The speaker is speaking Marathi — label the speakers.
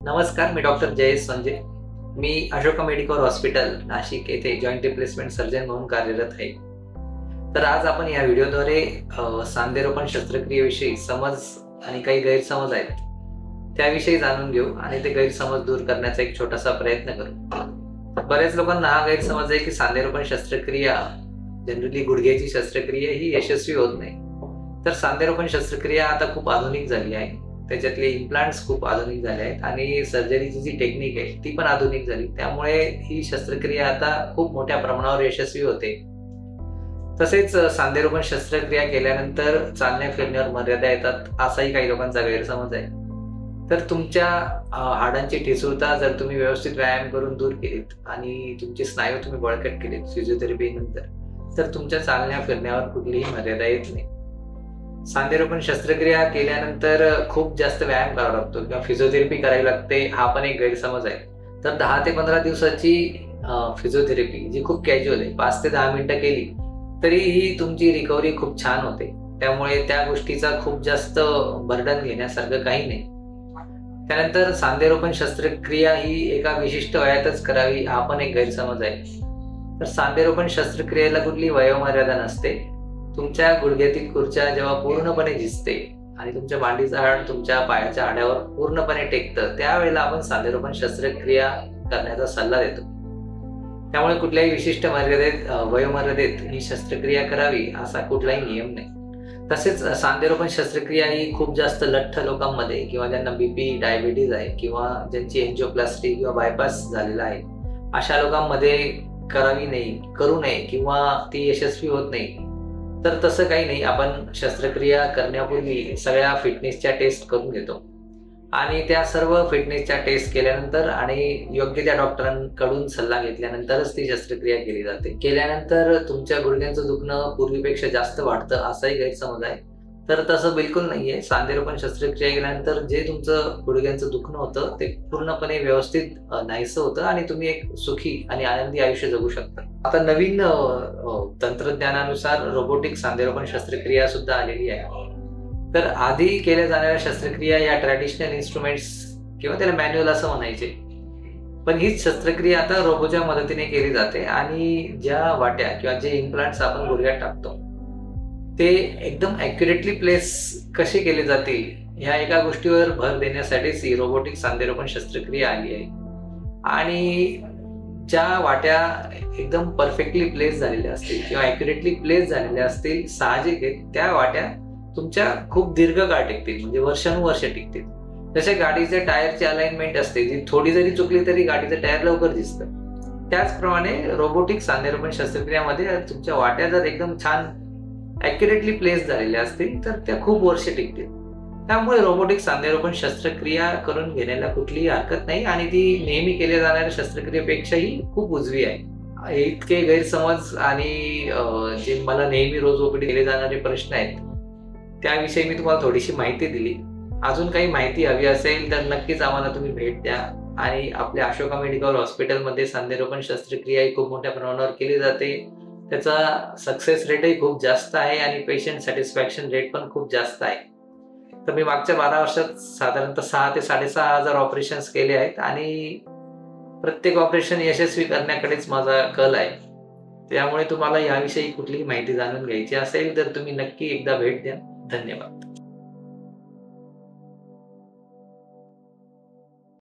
Speaker 1: नमस्कार, मी डॉक्टर जयेश संजय. मी अशोका मेडिकल हॉस्पिटल नाशिक येथे जॉईंट रिप्लेसमेंट सर्जन म्हणून कार्यरत आहे. तर आज आपण या व्हिडिओद्वारे सांधेरोपण शस्त्रक्रियेविषयी समज आणि काही गैरसमज आहेत त्याविषयी जाणून घेऊ आणि ते गैरसमज दूर करण्याचा एक छोटासा प्रयत्न करू. बऱ्याच लोकांना हा गैरसमज आहे की सांधेरोपण शस्त्रक्रिया जनरली गुडघ्याची शस्त्रक्रिया ही यशस्वी होत नाही. तर सांधेरोपण शस्त्रक्रिया आता खूप आधुनिक झाली आहे. त्याच्यातले इम्प्लांट्स खूप आधुनिक झाले आहेत आणि सर्जरीची जी टेक्निक आहे ती पण आधुनिक झाली. त्यामुळे ही शस्त्रक्रिया आता खूप मोठ्या प्रमाणावर यशस्वी होते. तसेच सांधेरोपण शस्त्रक्रिया केल्यानंतर चालण्या फिरण्यावर मर्यादा येतात असाही काही लोकांचा गैरसमज आहे. तर तुमच्या हाडांची ठिसूळता जर तुम्ही व्यवस्थित व्यायाम करून दूर केलीत आणि तुमचे स्नायू तुम्ही बळकट केलेत फिजिओथेरपी नंतर, तर तुमच्या चालण्या फिरण्यावर कुठलीही मर्यादा येत नाही. सांधेरोपण शस्त्रक्रिया केल्यानंतर खूप जास्त व्यायाम करावा लागतो किंवा फिजिओथेरपी करावी लागते हा पण एक गैरसमज आहे. तर 10 ते 15 दिवसाची फिजिओथेरपी जी खूप कॅज्युअल आहे, 5 ते 10 मिनिटं केली तरीही तुमची रिकव्हरी खूप छान होते. त्यामुळे त्या गोष्टीचा खूप जास्त बर्डन घेण्यासारखं काही नाही. त्यानंतर सांधेरोपण शस्त्रक्रिया ही एका विशिष्ट वयातच करावी हा पण एक गैरसमज आहे. तर सांधेरोपण शस्त्रक्रियेला कुठली वयोमर्यादा नसते. तुमच्या गुडघ्यातील खुर्च्या जेव्हा पूर्णपणे झिजते आणि तुमच्या मांडीचं हाड तुमच्या पायाच्या हाडावर पूर्णपणे टेकतं त्यावेळेला आपण सांधेरोपण शस्त्रक्रिया करण्याचा सल्ला देतो. त्यामुळे कुठल्याही विशिष्ट वयोमर्यादेत ही शस्त्रक्रिया करावी असा कुठलाही नियम नाही. तसेच सांधेरोपण शस्त्रक्रिया ही खूप जास्त लठ्ठ लोकांमध्ये किंवा ज्यांना बीपी डायबिटीज आहे किंवा ज्यांची एन्जिओप्लास्टी किंवा बायपास झालेला आहे अशा लोकांमध्ये करू नये किंवा ती यशस्वी होत नाही. तर तसं काही नाही. आपण शस्त्रक्रिया करण्यापूर्वी सगळ्या फिटनेसच्या टेस्ट करून घेतो आणि त्या सर्व फिटनेसच्या टेस्ट केल्यानंतर आणि योग्य त्या डॉक्टरांकडून सल्ला घेतल्यानंतरच ती शस्त्रक्रिया केली जाते. केल्यानंतर तुमच्या गुडघ्यांचं दुखणं पूर्वीपेक्षा जास्त वाढतं असाही गैरसमज आहे. तर तसं बिलकुल नाहीये. सांधेरोपण शस्त्रक्रिया केल्यानंतर जे तुमचं गुडघ्यांचं दुखणं होतं ते पूर्णपणे व्यवस्थित नाहीसं होतं आणि तुम्ही एक सुखी आणि आनंदी आयुष्य जगू शकता. आता नवीन तंत्रज्ञानानुसार रोबोटिक सांधेरोपण शस्त्रक्रिया सुद्धा आलेली आहे. तर आधी केल्या जाणाऱ्या शस्त्रक्रिया या ट्रॅडिशनल इन्स्ट्रुमेंट्स किंवा त्याला मॅन्युअल असं म्हणायचे, पण हीच शस्त्रक्रिया आता रोबोच्या मदतीने केली जाते आणि ज्या वाट्या किंवा जे इम्प्लांट्स आपण गुडघ्यात टाकतो ते एकदम ॲक्युरेटली प्लेस कसे केले जातील ह्या एका गोष्टीवर भर देण्यासाठीच ही रोबोटिक सांधेरोपण शस्त्रक्रिया आली आहे. आणि ज्या वाट्या एकदम परफेक्टली प्लेस झालेल्या असतील किंवा ॲक्युरेटली प्लेस झालेल्या असतील साहजिक आहे त्या वाट्या तुमच्या खूप दीर्घ काळ टिकतील, म्हणजे वर्षानुवर्ष टिकतील. जसे गाडीचे टायरची अलाइनमेंट असते जी थोडी जरी चुकली तरी गाडीचं टायर लवकर दिसतं, त्याचप्रमाणे रोबोटिक सांधेरोपण शस्त्रक्रियामध्ये तुमच्या वाट्या जर एकदम छान ॲक्युरेटली प्लेस झालेल्या असतील तर त्या खूप वर्ष टिकतील. त्यामुळे रोबोटिक सांधेरोपण शस्त्रक्रिया करून घेण्याला कुठलीही हरकत नाही आणि ती नेहमी केल्या जाणाऱ्या शस्त्रक्रियेपेक्षाही खूप उजवी आहे. इतके गैरसमज आणि जे मला नेहमी रोज ओपीडी केले जाणारे प्रश्न आहेत त्याविषयी मी तुम्हाला थोडीशी माहिती दिली. अजून काही माहिती हवी असेल तर नक्कीच आम्हाला तुम्ही भेट द्या. आणि आपल्या अशोका मेडिकल हॉस्पिटलमध्ये सांधेरोपण शस्त्रक्रिया ही खूप मोठ्या प्रमाणावर केली जाते. त्याचा सक्सेस रेटही खूप जास्त आहे आणि पेशंट सॅटिस्फॅक्शन रेट पण खूप जास्त आहे. तर मी मागच्या 12 वर्षात साधारणतः 6 ते 6,500 ऑपरेशन्स केले आहेत आणि प्रत्येक ऑपरेशन यशस्वी करण्याकडेच माझा कल आहे. त्यामुळे तुम्हाला याविषयी कुठलीही माहिती जाणून घ्यायची असेल तर तुम्ही नक्की एकदा भेट द्या. धन्यवाद.